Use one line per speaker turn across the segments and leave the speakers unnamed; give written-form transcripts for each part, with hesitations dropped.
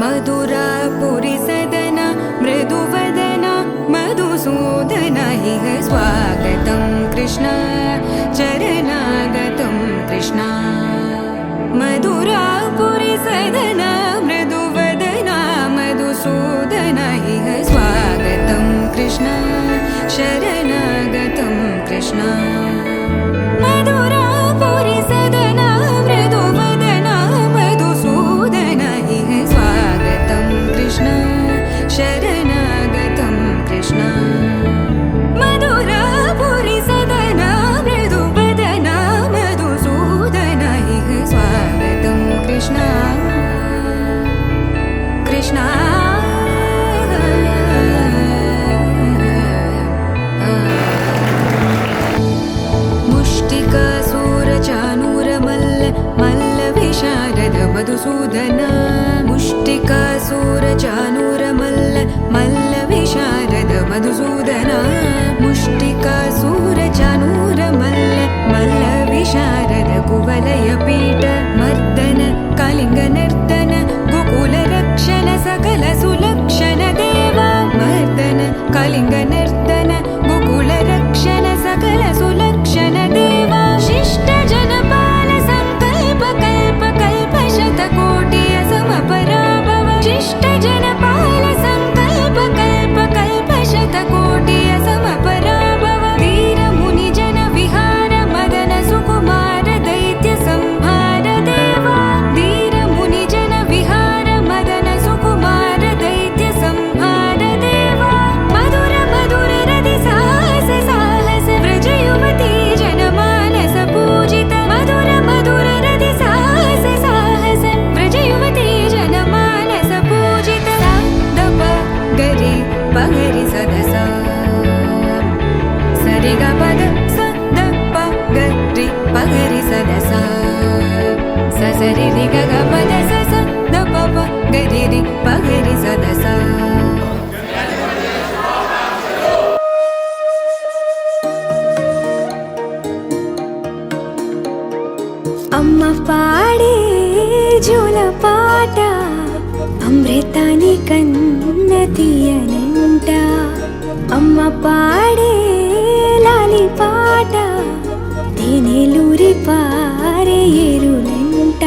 मधुरापुरी सदन मृदुवदन मधुसूदन इह स्वागतं कृष्ण चरणागतं कृष्ण मधुरापुरी सदन मृदुवदन मधुसूदन इह स्वागतं कृष्ण शरणागतं कृष्ण मधुरापुरी सदन मृदुवदन मधुसूदन इह स्वागतं कृष्ण शरणागतं कृष्ण मधुरापुरी सदन मृदुवदन मधुसूदन इह स्वागतं कृष्ण कृष्ण मुष्टिकासूरचानूरमल्ल मल्लविशारद मधुसूदन मुष्टिकासूरचानूरमल्ल मल्लविशारद मधुसूदन मुष्टिकासूरचानूरमल्ल मल्लविशारद कुवलयपीठ मर्दन कलिङ्गनर्दन गोकुलरक्षण सकल सुलक्षण देवा मर्दन कलिङ्गनर्दन गोकुलरक्षण सकल सुलक्षण देवा शिष्ट जनपाल संकल्प कल्प कल्प शतकोटि असमपराभव शिष्ट जनपाल संकल्प कल्प कल्प शतकोटि असमपराभव वीर मुनि जन विहार मदन सुकुमार दैत्य संहार देवा वीर मुनि जन विहार मदन सुकुमार दैत्य संहार देवा मधुर मधुर रति साहस साहस व्रज युवती जनमानस पूजित मधुर मधुर रति साहस साहस व्रज युवती जनमानस पूजित दप गरि पगरि सदस सरि ग पद स द प गरि पगरि सदस स सरि रि ग ग पद स स द प प गरि रि पगरि सदस అమ్మ పాడే జోలపాట అమృతాని కన్న తీయనంట అమ్మ పాడే లాలి పాట తేనెలూరి పారే ఏరులంట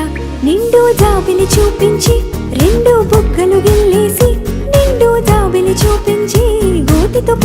నిండు జాబిలి చూపించి రెండు బుగ్గలు గిల్లేసి నిండు జాబిలి చూపించి గోటితో